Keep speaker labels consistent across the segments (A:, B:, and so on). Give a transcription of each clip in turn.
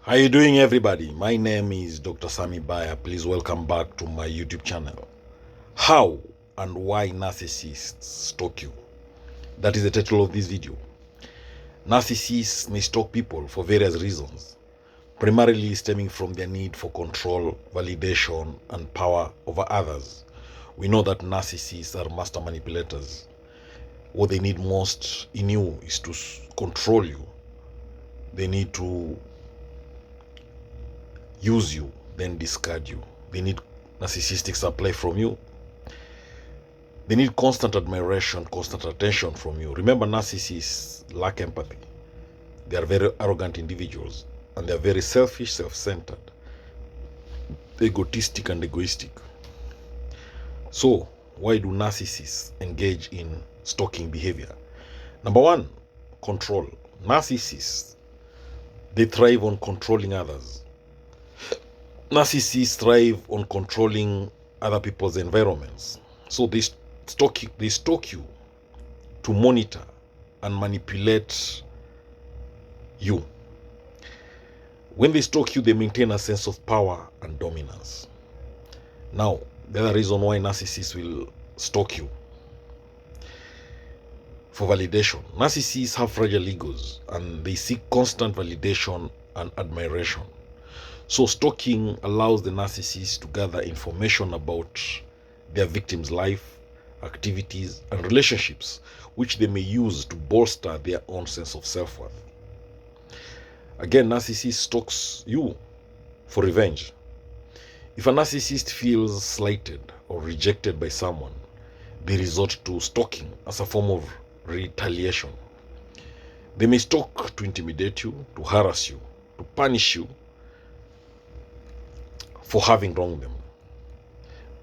A: How you doing, everybody? My name is Dr. Sami Baya. Please welcome back to my YouTube channel. How and why narcissists stalk you? That is the title of this video. Narcissists may stalk people for various reasons, primarily stemming from their need for control, validation, and power over others. We know that narcissists are master manipulators. What they need most in you is to control you. They need to use you, then discard you. They need narcissistic supply from you. They need constant admiration, constant attention from you. Remember, narcissists lack empathy. They are very arrogant individuals, and they are very selfish, self-centered, egotistic, and egoistic. So, why do narcissists engage in stalking behavior? Number one, control. Narcissists, they thrive on controlling others. Narcissists thrive on controlling other people's environments. So they stalk you to monitor and manipulate you. When they stalk you, they maintain a sense of power and dominance. Now, the other reason why narcissists will stalk you: for validation. Narcissists have fragile egos and they seek constant validation and admiration. So stalking allows the narcissist to gather information about their victim's life, activities, and relationships, which they may use to bolster their own sense of self-worth. Again, narcissist stalks you for revenge. If a narcissist feels slighted or rejected by someone, they resort to stalking as a form of retaliation. They may stalk to intimidate you, to harass you, to punish you for having wronged them.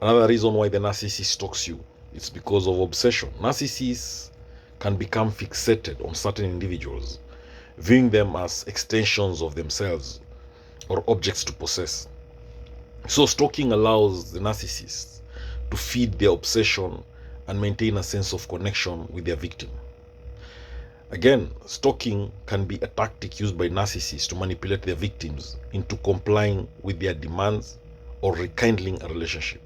A: Another reason why the narcissist stalks you is because of obsession. Narcissists can become fixated on certain individuals, viewing them as extensions of themselves or objects to possess. So stalking allows the narcissist to feed their obsession and maintain a sense of connection with their victim. Again, stalking can be a tactic used by narcissists to manipulate their victims into complying with their demands or rekindling a relationship.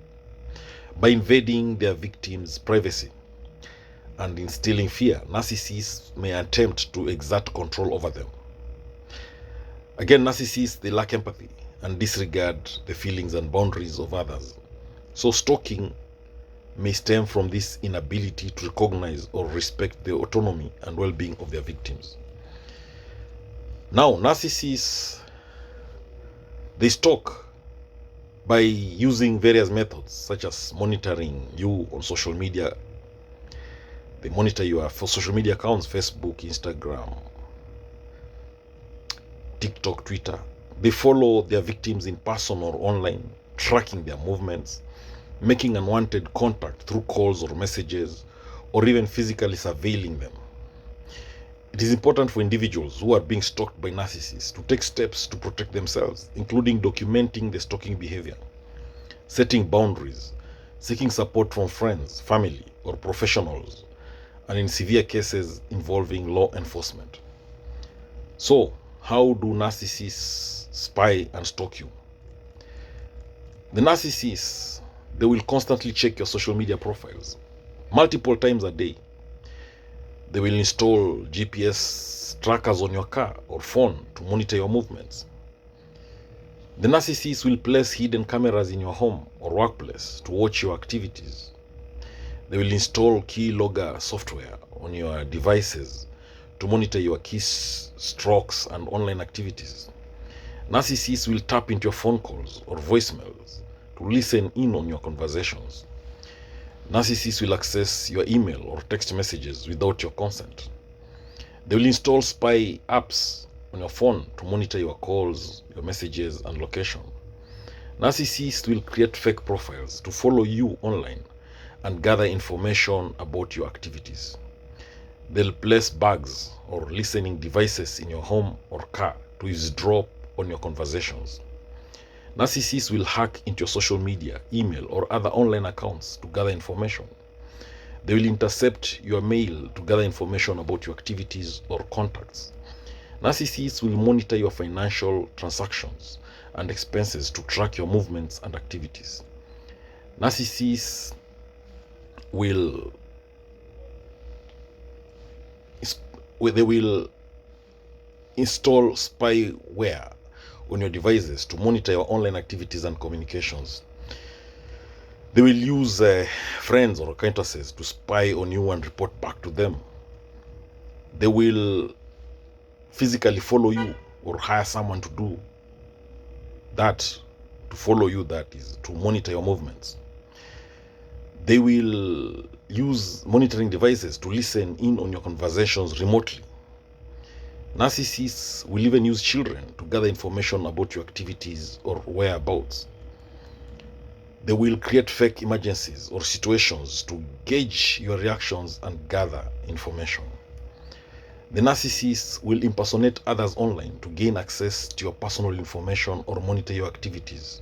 A: By invading their victims' privacy and instilling fear, narcissists may attempt to exert control over them. Again, narcissists, they lack empathy and disregard the feelings and boundaries of others. So stalking may stem from this inability to recognize or respect the autonomy and well-being of their victims. Now, narcissists, they stalk by using various methods, such as monitoring you on social media. They monitor your social media accounts: Facebook, Instagram, TikTok, Twitter. They follow their victims in person or online, tracking their movements, making unwanted contact through calls or messages, or even physically surveilling them. It is important for individuals who are being stalked by narcissists to take steps to protect themselves, including documenting the stalking behavior, setting boundaries, seeking support from friends, family, or professionals, and in severe cases involving law enforcement. So, how do narcissists spy and stalk you? The narcissists, they will constantly check your social media profiles multiple times a day. They will install GPS trackers on your car or phone to monitor your movements. The narcissists will place hidden cameras in your home or workplace to watch your activities. They will install keylogger software on your devices to monitor your keys, strokes, and online activities. Narcissists will tap into your phone calls or voicemails to listen in on your conversations. Narcissists will access your email or text messages without your consent. They will install spy apps on your phone to monitor your calls, your messages, and location. Narcissists will create fake profiles to follow you online and gather information about your activities. They'll place bugs or listening devices in your home or car to eavesdrop on your conversations. Narcissists will hack into your social media, email, or other online accounts to gather information. They will intercept your mail to gather information about your activities or contacts. Narcissists will monitor your financial transactions and expenses to track your movements and activities. Narcissists will install spyware on your devices to monitor your online activities and communications. They will use friends or acquaintances to spy on you and report back to them. They will physically follow you or hire someone to do that, to follow you, that is, to monitor your movements. They will use monitoring devices to listen in on your conversations remotely. Narcissists will even use children to gather information about your activities or whereabouts. They will create fake emergencies or situations to gauge your reactions and gather information. The narcissists will impersonate others online to gain access to your personal information or monitor your activities.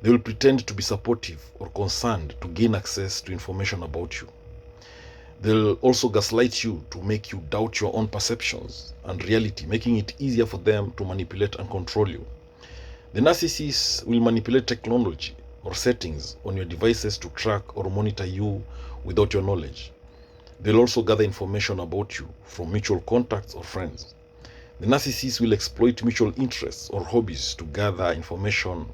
A: They will pretend to be supportive or concerned to gain access to information about you. They'll also gaslight you to make you doubt your own perceptions and reality, making it easier for them to manipulate and control you. The narcissists will manipulate technology or settings on your devices to track or monitor you without your knowledge. They'll also gather information about you from mutual contacts or friends. The narcissists will exploit mutual interests or hobbies to gather information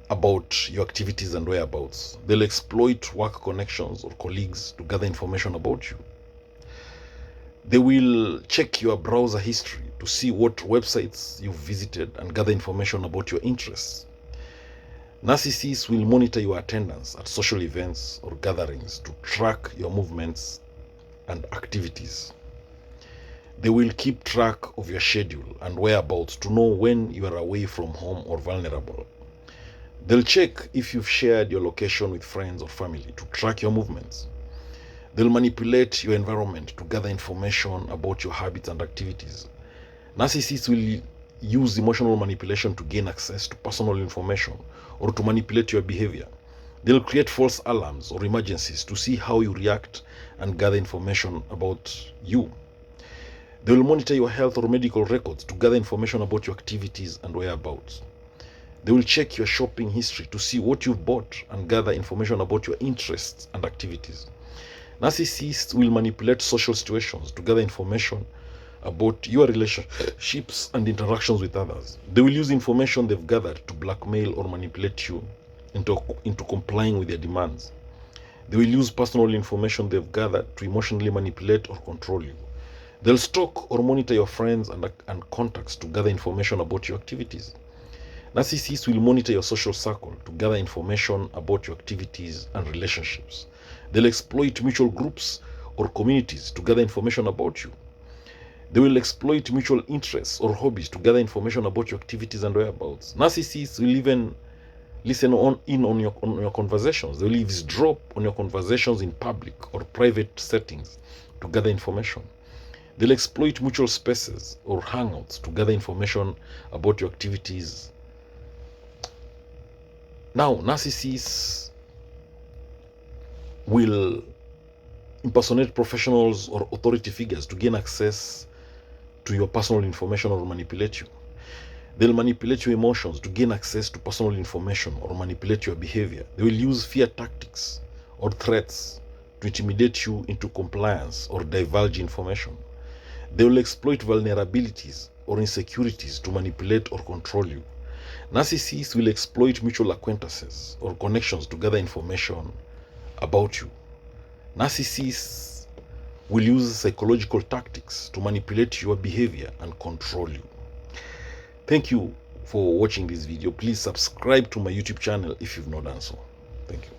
A: about your activities and whereabouts. They'll exploit work connections or colleagues to gather information about you. They will check your browser history to see what websites you've visited and gather information about your interests. Narcissists will monitor your attendance at social events or gatherings to track your movements and activities. They will keep track of your schedule and whereabouts to know when you are away from home or vulnerable. They'll check if you've shared your location with friends or family to track your movements. They'll manipulate your environment to gather information about your habits and activities. Narcissists will use emotional manipulation to gain access to personal information or to manipulate your behavior. They'll create false alarms or emergencies to see how you react and gather information about you. They will monitor your health or medical records to gather information about your activities and whereabouts. They will check your shopping history to see what you've bought and gather information about your interests and activities. Narcissists will manipulate social situations to gather information about your relationships and interactions with others. They will use information they've gathered to blackmail or manipulate you into complying with their demands. They will use personal information they've gathered to emotionally manipulate or control you. They'll stalk or monitor your friends and contacts to gather information about your activities. Narcissists will monitor your social circle to gather information about your activities and relationships. They'll exploit mutual groups or communities to gather information about you. They will exploit mutual interests or hobbies to gather information about your activities and whereabouts. Narcissists will even listen in on your conversations. They will eavesdrop on your conversations in public or private settings to gather information. They'll exploit mutual spaces or hangouts to gather information about your activities. Now, narcissists will impersonate professionals or authority figures to gain access to your personal information or manipulate you. They'll manipulate your emotions to gain access to personal information or manipulate your behavior. They will use fear tactics or threats to intimidate you into compliance or divulge information. They will exploit vulnerabilities or insecurities to manipulate or control you. Narcissists will exploit mutual acquaintances or connections to gather information about you. Narcissists will use psychological tactics to manipulate your behavior and control you. Thank you for watching this video. Please subscribe to my YouTube channel if you've not done so. Thank you.